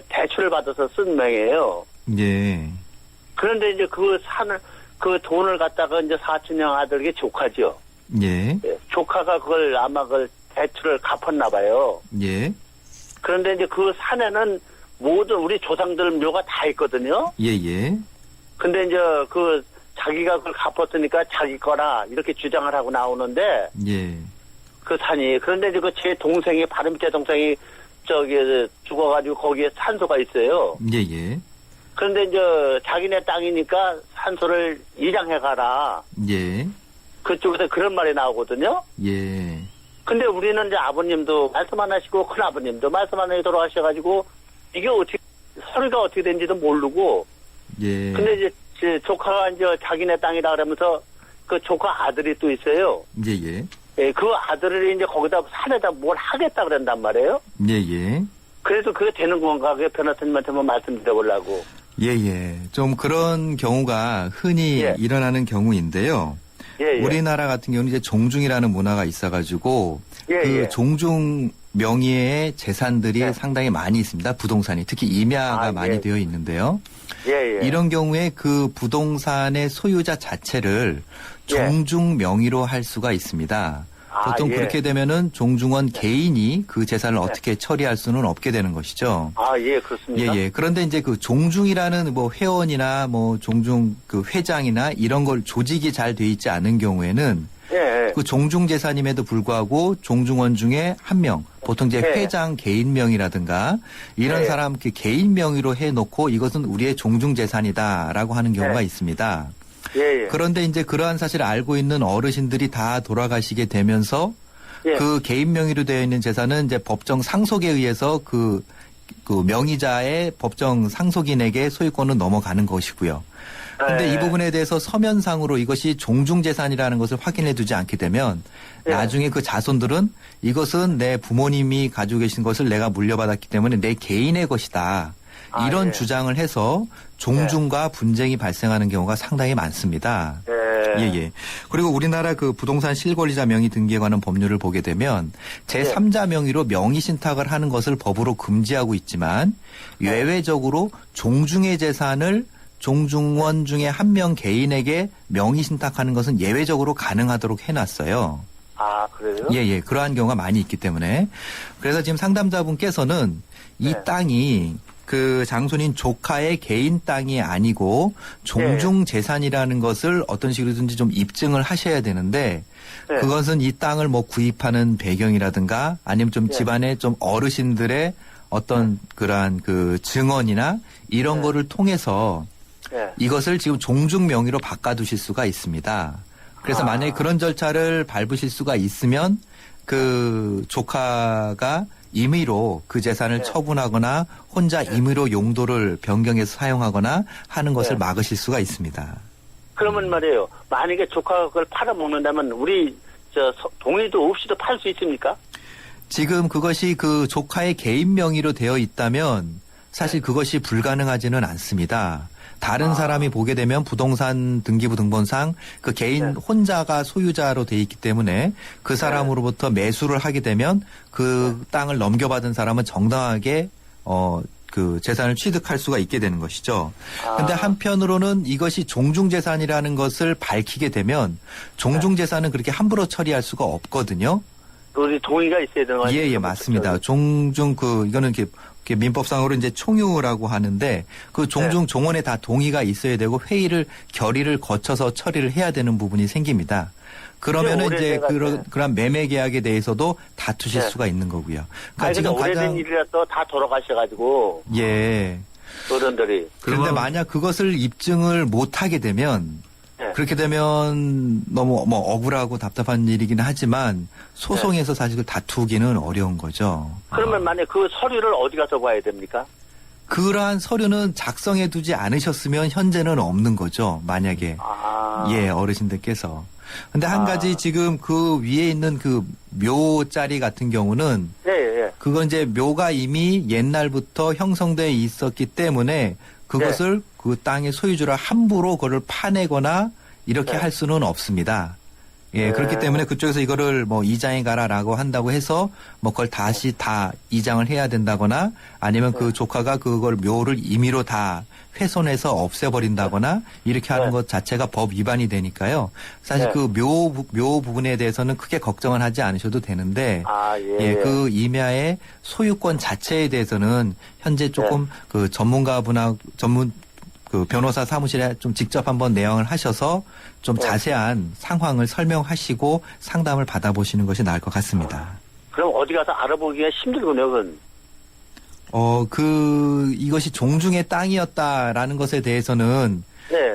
대출을 받아서 쓴 명이에요. 예. 그런데 이제 그 돈을 갖다가 이제 사촌형 아들에게 조카죠. 예. 조카가 그걸 아마 그 대출을 갚았나 봐요. 예. 그런데 이제 그 산에는 모든 우리 조상들 묘가 다 있거든요. 예예. 근데 이제 그 자기가 그걸 갚았으니까 자기 거라 이렇게 주장을 하고 나오는데 예. 그 산이 그런데 이제 그 제 동생이 바로 밑에 동생이 저기 죽어가지고 거기에 산소가 있어요. 예예. 그런데 이제 자기네 땅이니까 산소를 이장해 가라. 예. 그쪽에서 그런 말이 나오거든요. 예. 근데 우리는 이제 아버님도 말씀 안 하시고 큰 아버님도 말씀 안 하시고 돌아가셔가지고 이게 어떻게 서류가 어떻게 된지도 모르고. 예. 근데 이제 제 조카가 이제 자기네 땅이다 그러면서 그 조카 아들이 또 있어요. 예예. 예, 그 아들을 이제 거기다 산에다 뭘 하겠다 그런단 말이에요. 예예. 그래서 그게 되는 건가? 그게 변호사님한테 한번 말씀드려보려고. 예예. 좀 그런 경우가 흔히 일어나는 경우인데요. 예, 예. 우리나라 같은 경우는 이제 종중이라는 문화가 있어가지고 그 종중 명의의 재산들이 상당히 많이 있습니다. 부동산이 특히 임야가 많이 되어 있는데요. 이런 경우에 그 부동산의 소유자 자체를 종중 명의로 할 수가 있습니다. 보통 그렇게 되면은 종중원 개인이 그 재산을 어떻게 처리할 수는 없게 되는 것이죠. 아, 예, 그렇습니다. 예. 그런데 이제 그 종중이라는 뭐 회원이나 뭐 종중 그 회장이나 이런 걸 조직이 잘 돼 있지 않은 경우에는 그 종중 재산임에도 불구하고 종중원 중에 한 명, 보통 이제 회장 개인 명의라든가 이런 사람 그 개인 명의로 해놓고 이것은 우리의 종중 재산이다라고 하는 경우가 있습니다. 그런데 이제 그러한 사실을 알고 있는 어르신들이 다 돌아가시게 되면서 그 개인 명의로 되어 있는 재산은 이제 법정 상속에 의해서 그 명의자의 법정 상속인에게 소유권은 넘어가는 것이고요. 근데 이 부분에 대해서 서면상으로 이것이 종중재산이라는 것을 확인해 두지 않게 되면 나중에 그 자손들은 이것은 내 부모님이 가지고 계신 것을 내가 물려받았기 때문에 내 개인의 것이다. 이런 주장을 해서 종중과 분쟁이 발생하는 경우가 상당히 많습니다. 예. 그리고 우리나라 그 부동산 실권리자 명의 등기에 관한 법률을 보게 되면 제3자 명의로 명의 신탁을 하는 것을 법으로 금지하고 있지만 예외적으로 종중의 재산을 종중원 중에 한 명 개인에게 명의 신탁하는 것은 예외적으로 가능하도록 해놨어요. 아, 그래요? 예. 그러한 경우가 많이 있기 때문에. 그래서 지금 상담자분께서는 이 땅이 그 장손인 조카의 개인 땅이 아니고 종중 재산이라는 것을 어떤 식으로든지 좀 입증을 하셔야 되는데 그것은 이 땅을 뭐 구입하는 배경이라든가 아니면 좀 집안의 좀 어르신들의 어떤 그러한 그 증언이나 이런 거를 통해서 이것을 지금 종중 명의로 바꿔두실 수가 있습니다. 그래서 만약에 그런 절차를 밟으실 수가 있으면 그 조카가 임의로 그 재산을 처분하거나 혼자 임의로 용도를 변경해서 사용하거나 하는 것을 막으실 수가 있습니다. 그러면 말이에요. 만약에 조카가 그걸 팔아먹는다면 우리 동의도 없이도 팔 수 있습니까? 지금 그것이 그 조카의 개인 명의로 되어 있다면 사실 그것이 불가능하지는 않습니다. 다른 사람이 보게 되면 부동산 등기부 등본상 그 개인 혼자가 소유자로 돼 있기 때문에 그 사람으로부터 매수를 하게 되면 그 땅을 넘겨받은 사람은 정당하게 그 재산을 취득할 수가 있게 되는 것이죠. 근데 한편으로는 이것이 종중재산이라는 것을 밝히게 되면 종중재산은 그렇게 함부로 처리할 수가 없거든요. 우리 동의가 있어야 되는 거죠? 예, 맞습니다. 종중 이거는 이렇게 민법상으로 이제 총유라고 하는데 그 종중 종원에 다 동의가 있어야 되고 결의를 거쳐서 처리를 해야 되는 부분이 생깁니다. 그러면은 이제 오래돼가지고. 그런 매매 계약에 대해서도 다투실 네. 수가 있는 거고요. 그러니까 아니, 지금 오래된 일이라서 다 돌아가셔가지고 예. 어른들이. 그런데 만약 그것을 입증을 못 하게 되면 네. 그렇게 되면 너무 뭐 억울하고 답답한 일이긴 하지만 소송에서 사실 그 다투기는 어려운 거죠. 그러면 만약 그 서류를 어디 가서 봐야 됩니까? 그러한 서류는 작성해 두지 않으셨으면 현재는 없는 거죠. 만약에 예 어르신들께서. 근데 한 가지 지금 그 위에 있는 그 묘자리 같은 경우는 예. 그건 이제 묘가 이미 옛날부터 형성돼 있었기 때문에 그것을 그 땅의 소유주라 함부로 그걸 파내거나 이렇게 할 수는 없습니다. 예, 그렇기 때문에 그쪽에서 이거를 뭐 이장해 가라라고 한다고 해서 뭐 그걸 다시 다 이장을 해야 된다거나 아니면 그 조카가 그걸 묘를 임의로 다 훼손해서 없애버린다거나 이렇게 하는 것 자체가 법 위반이 되니까요. 사실 그 묘 부분에 대해서는 크게 걱정은 하지 않으셔도 되는데 그 임야의 소유권 자체에 대해서는 현재 조금 그 그 변호사 사무실에 좀 직접 한번 내용을 하셔서 좀 자세한 상황을 설명하시고 상담을 받아보시는 것이 나을 것 같습니다. 그럼 어디 가서 알아보기가 힘들군요, 그건. 이것이 종중의 땅이었다라는 것에 대해서는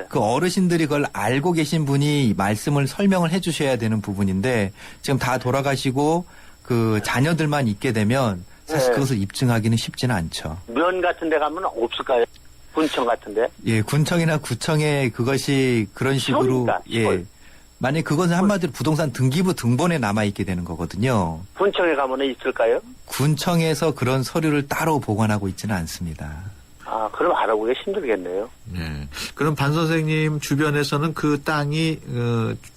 그 어르신들이 그걸 알고 계신 분이 말씀을 설명을 해 주셔야 되는 부분인데 지금 다 돌아가시고 그 자녀들만 있게 되면 사실 그것을 입증하기는 쉽지는 않죠. 면 같은 데 가면 없을까요? 군청 같은데? 예, 군청이나 구청에 그것이 그런 식으로 만약 그것은 한마디로 부동산 등기부 등본에 남아 있게 되는 거거든요. 군청에 가면 있을까요? 군청에서 그런 서류를 따로 보관하고 있지는 않습니다. 그럼 알아보기가 힘들겠네요. 네. 그럼 반 선생님 주변에서는 그 땅이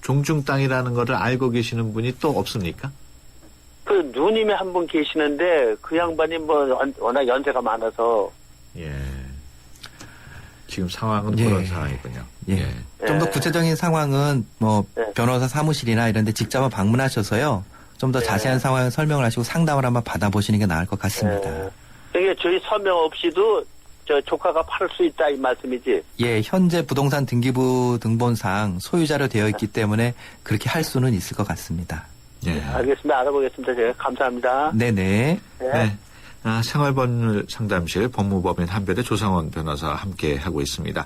종중 땅이라는 거를 알고 계시는 분이 또 없습니까? 그 누님이 한 분 계시는데 그 양반이 뭐 워낙 연세가 많아서 지금 상황은 그런 상황이군요. 좀 더 구체적인 상황은 뭐 변호사 사무실이나 이런 데 직접 방문하셔서요. 좀 더 자세한 상황을 설명을 하시고 상담을 한번 받아보시는 게 나을 것 같습니다. 이게 저희 서명 없이도 저 조카가 팔 수 있다 이 말씀이지? 예, 현재 부동산 등기부 등본상 소유자로 되어 있기 때문에 그렇게 할 수는 있을 것 같습니다. 알겠습니다. 알아보겠습니다. 제가 감사합니다. 네네. 네. 생활법률 상담실 법무법인 한별의 조상원 변호사와 함께 하고 있습니다.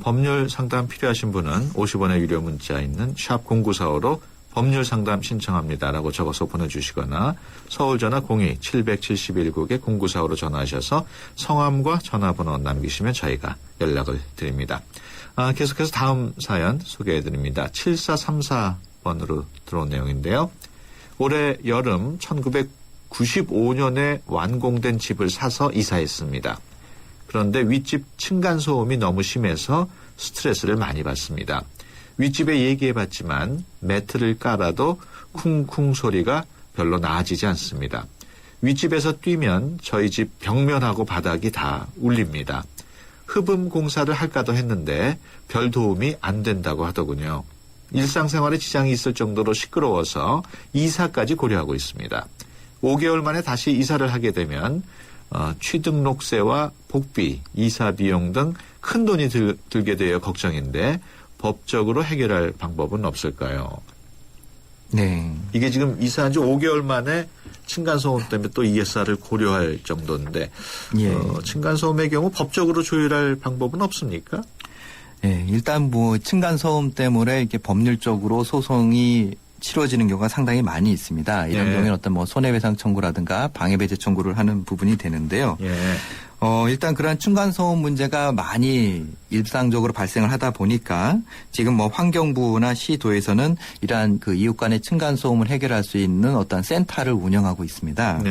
법률 상담 필요하신 분은 50원의 유료 문자 있는 샵 0945로 법률 상담 신청합니다라고 적어서 보내주시거나 서울 전화 02-771국에 0945로 전화하셔서 성함과 전화번호 남기시면 저희가 연락을 드립니다. 계속해서 다음 사연 소개해드립니다. 7434번으로 들어온 내용인데요. 올해 여름 1995년에 완공된 집을 사서 이사했습니다. 그런데 윗집 층간소음이 너무 심해서 스트레스를 많이 받습니다. 윗집에 얘기해봤지만 매트를 깔아도 쿵쿵 소리가 별로 나아지지 않습니다. 윗집에서 뛰면 저희 집 벽면하고 바닥이 다 울립니다. 흡음 공사를 할까도 했는데 별 도움이 안 된다고 하더군요. 일상생활에 지장이 있을 정도로 시끄러워서 이사까지 고려하고 있습니다. 5개월 만에 다시 이사를 하게 되면 취등록세와 복비, 이사 비용 등 큰 돈이 들게 되어 걱정인데 법적으로 해결할 방법은 없을까요? 네. 이게 지금 이사한 지 5개월 만에 층간소음 때문에 또 이사를 고려할 정도인데 층간소음의 경우 법적으로 조율할 방법은 없습니까? 네, 일단 뭐 층간소음 때문에 이렇게 법률적으로 소송이 치러지는 경우가 상당히 많이 있습니다. 이런 경우에는 어떤 뭐 손해배상 청구라든가 방해배제 청구를 하는 부분이 되는데요. 일단 그러한 층간소음 문제가 많이 일상적으로 발생을 하다 보니까 지금 뭐 환경부나 시도에서는 이러한 그 이웃 간의 층간소음을 해결할 수 있는 어떤 센터를 운영하고 있습니다.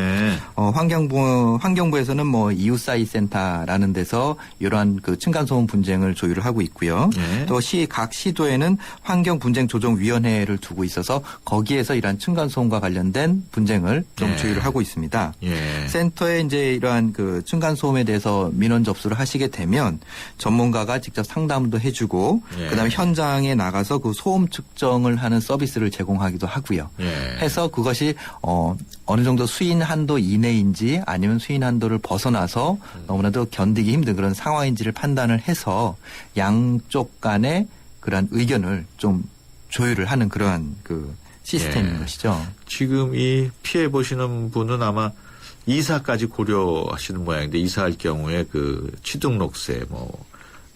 환경부에서는 뭐 이웃 사이 센터라는 데서 이러한 그 층간소음 분쟁을 조율을 하고 있고요. 또 각 시도에는 환경분쟁조정위원회를 두고 있어서 거기에서 이러한 층간소음과 관련된 분쟁을 좀 조율을 하고 있습니다. 센터에 이제 이러한 그 층간소음에 대해서 민원 접수를 하시게 되면 전문가가 직접 상담도 해주고 그다음에 현장에 나가서 그 소음 측정을 하는 서비스를 제공하기도 하고요. 해서 그것이 어느 정도 수인 한도 이내인지 아니면 수인 한도를 벗어나서 너무나도 견디기 힘든 그런 상황인지를 판단을 해서 양쪽 간의 그러한 의견을 좀 조율을 하는 그러한 그 시스템인 것이죠. 지금 이 피해 보시는 분은 아마 이사까지 고려하시는 모양인데 이사할 경우에 그 취등록세, 뭐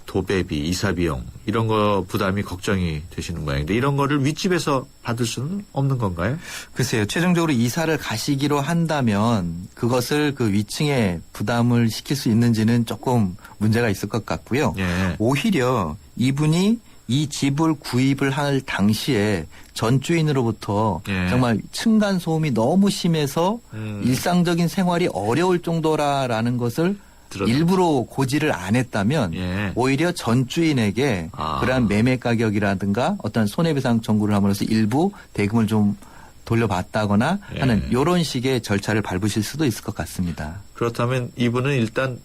도배비, 이사 비용 이런 거 부담이 걱정이 되시는 모양인데 이런 거를 윗집에서 받을 수는 없는 건가요? 글쎄요. 최종적으로 이사를 가시기로 한다면 그것을 그 위층에 부담을 시킬 수 있는지는 조금 문제가 있을 것 같고요. 예. 오히려 이분이 이 집을 구입을 할 당시에 전 주인으로부터 정말 층간 소음이 너무 심해서 일상적인 생활이 어려울 정도라는 것을 일부러 고지를 안 했다면 오히려 전 주인에게 그러한 매매 가격이라든가 어떤 손해배상 청구를 함으로써 일부 대금을 좀 돌려받다거나 하는 이런 식의 절차를 밟으실 수도 있을 것 같습니다. 그렇다면 이분은 일단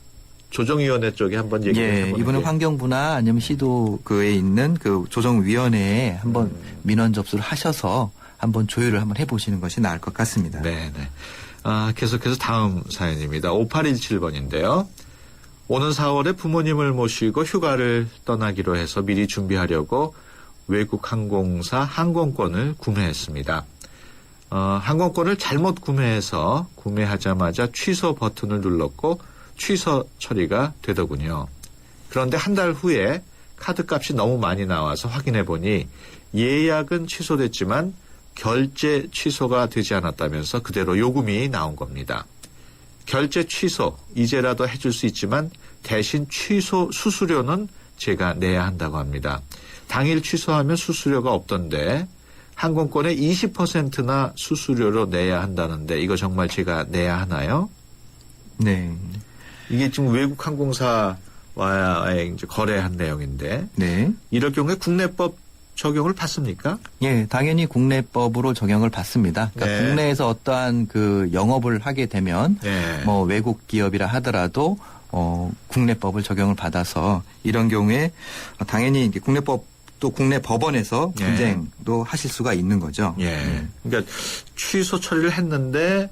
조정위원회 쪽에 한번 얘기를 해보는 이분은 게. 환경부나 아니면 시도에 있는 그 조정위원회에 한번 민원 접수를 하셔서 한번 조율을 한번 해보시는 것이 나을 것 같습니다. 네. 계속해서 다음 사연입니다. 5817번인데요. 오는 4월에 부모님을 모시고 휴가를 떠나기로 해서 미리 준비하려고 외국 항공사 항공권을 구매했습니다. 항공권을 잘못 구매해서 구매하자마자 취소 버튼을 눌렀고 취소 처리가 되더군요. 그런데 한 달 후에 카드값이 너무 많이 나와서 확인해 보니 예약은 취소됐지만 결제 취소가 되지 않았다면서 그대로 요금이 나온 겁니다. 결제 취소 이제라도 해줄 수 있지만 대신 취소 수수료는 제가 내야 한다고 합니다. 당일 취소하면 수수료가 없던데 항공권의 20%나 수수료로 내야 한다는데 이거 정말 제가 내야 하나요? 네. 이게 지금 외국 항공사와의 이제 거래한 내용인데 이럴 경우에 국내법 적용을 받습니까? 예, 당연히 국내법으로 적용을 받습니다. 그러니까 국내에서 어떠한 그 영업을 하게 되면 뭐 외국 기업이라 하더라도 국내법을 적용을 받아서 이런 경우에 당연히 이제 국내법 또 국내 법원에서 분쟁도 하실 수가 있는 거죠. 그러니까 취소 처리를 했는데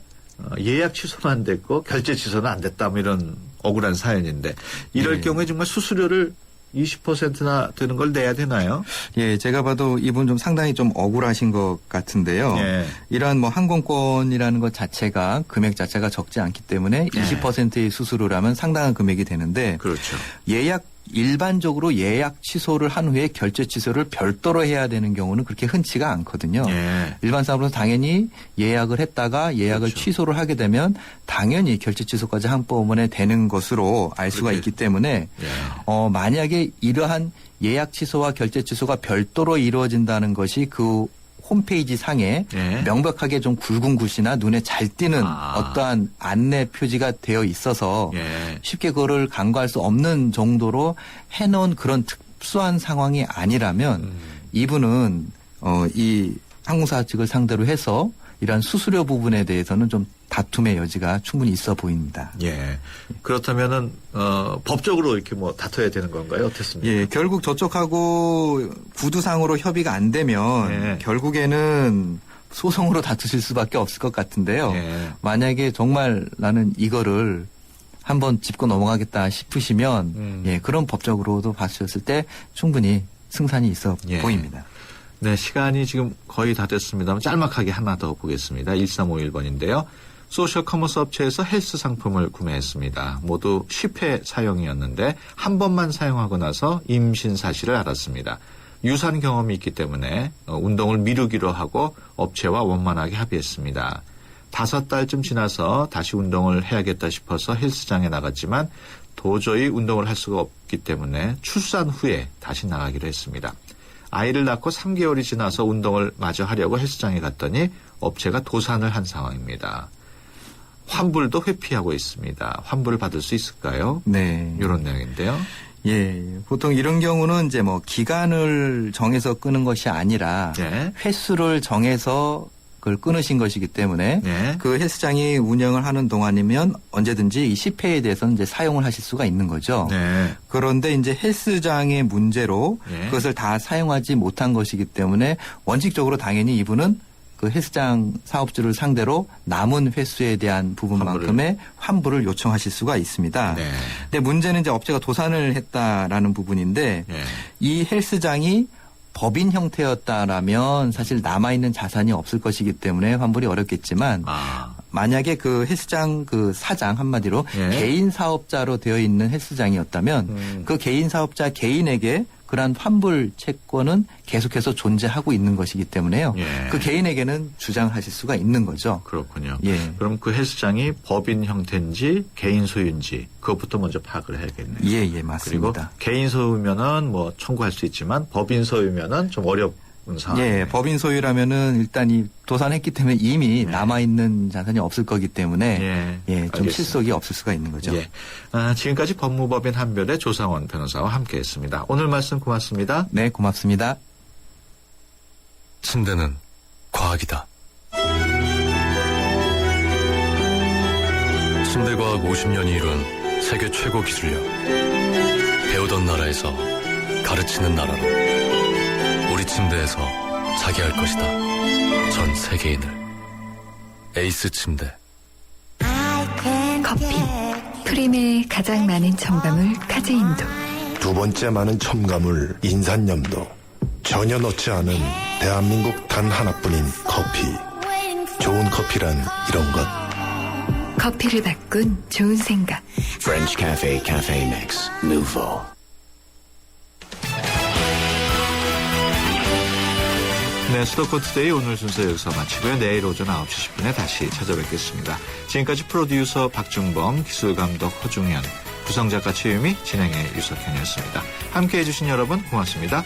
예약 취소만 됐고 결제 취소는 안 됐다 뭐 이런 억울한 사연인데 이럴 경우에 정말 수수료를 20%나 되는 걸 내야 되나요? 예, 제가 봐도 이분 좀 상당히 좀 억울하신 것 같은데요. 이러한 뭐 항공권이라는 것 자체가 금액 자체가 적지 않기 때문에 20%의 수수료라면 상당한 금액이 되는데 그렇죠. 일반적으로 예약 취소를 한 후에 결제 취소를 별도로 해야 되는 경우는 그렇게 흔치가 않거든요. 일반상으로 당연히 예약을 했다가 예약을 취소를 하게 되면 당연히 결제 취소까지 한꺼번에 되는 것으로 알 수가 있기 때문에 만약에 이러한 예약 취소와 결제 취소가 별도로 이루어진다는 것이 그 홈페이지 상에 명백하게 좀 굵은 글씨나 눈에 잘 띄는 어떠한 안내 표지가 되어 있어서 쉽게 그거를 간과할 수 없는 정도로 해놓은 그런 특수한 상황이 아니라면 이분은 이 항공사 측을 상대로 해서 이러한 수수료 부분에 대해서는 좀 다툼의 여지가 충분히 있어 보입니다. 그렇다면은 법적으로 이렇게 뭐 다퉈야 되는 건가요? 어떻습니까? 예, 결국 저쪽하고 구두상으로 협의가 안 되면 결국에는 소송으로 다투실 수밖에 없을 것 같은데요. 만약에 정말 나는 이거를 한번 짚고 넘어가겠다 싶으시면 그런 법적으로도 봤었을 때 충분히 승산이 있어 보입니다. 네, 시간이 지금 거의 다 됐습니다만 짤막하게 하나 더 보겠습니다. 1351번인데요. 소셜 커머스 업체에서 헬스 상품을 구매했습니다. 모두 10회 사용이었는데 한 번만 사용하고 나서 임신 사실을 알았습니다. 유산 경험이 있기 때문에 운동을 미루기로 하고 업체와 원만하게 합의했습니다. 5달쯤 지나서 다시 운동을 해야겠다 싶어서 헬스장에 나갔지만 도저히 운동을 할 수가 없기 때문에 출산 후에 다시 나가기로 했습니다. 아이를 낳고 3개월이 지나서 운동을 마저 하려고 헬스장에 갔더니 업체가 도산을 한 상황입니다. 환불도 회피하고 있습니다. 환불을 받을 수 있을까요? 네. 이런 내용인데요. 예, 보통 이런 경우는 이제 뭐 기간을 정해서 끄는 것이 아니라 횟수를 정해서 그걸 끊으신 것이기 때문에 그 헬스장이 운영을 하는 동안이면 언제든지 이 10회에 대해서는 이제 사용을 하실 수가 있는 거죠. 그런데 이제 헬스장의 문제로 그것을 다 사용하지 못한 것이기 때문에 원칙적으로 당연히 이분은 그 헬스장 사업주를 상대로 남은 횟수에 대한 부분만큼의 환불을 요청하실 수가 있습니다. 근데 문제는 이제 업체가 도산을 했다라는 부분인데 이 헬스장이 법인 형태였다라면 사실 남아있는 자산이 없을 것이기 때문에 환불이 어렵겠지만 만약에 그 헬스장 그 사장 한마디로 개인 사업자로 되어 있는 헬스장이었다면 그 개인 사업자 개인에게 그러한 환불 채권은 계속해서 존재하고 있는 것이기 때문에요. 그 개인에게는 주장하실 수가 있는 거죠. 그렇군요. 예. 그럼 그 헬스장이 법인 형태인지 개인 소유인지 그것부터 먼저 파악을 해야겠네요. 예, 맞습니다. 그리고 개인 소유면은 뭐 청구할 수 있지만 법인 소유면은 좀 어려운 상황. 예, 법인 소유라면은 일단 이 도산했기 때문에 이미 남아있는 자산이 없을 거기 때문에 좀 알겠습니다. 실속이 없을 수가 있는 거죠. 예. 지금까지 법무법인 한별의 조상원 변호사와 함께했습니다. 오늘 말씀 고맙습니다. 네, 고맙습니다. 침대는 과학이다. 침대과학 50년이 이룬 세계 최고 기술력. 배우던 나라에서 가르치는 나라로. 우리 침대에서 자기 할 것이다. 전 세계인을. 에이스 침대. 커피. 프림의 가장 많은 첨가물 카제인도. 두 번째 많은 첨가물 인산염도. 전혀 넣지 않은 대한민국 단 하나뿐인 커피. 좋은 커피란 이런 것. 커피를 바꾼 좋은 생각. French Cafe Cafe Mix Nouveau. 네, 수도권 투데이 오늘 순서 여기서 마치고요. 내일 오전 9시 10분에 다시 찾아뵙겠습니다. 지금까지 프로듀서 박중범, 기술감독 허중현, 구성작가 최유미, 진행의 유석현이었습니다. 함께해 주신 여러분 고맙습니다.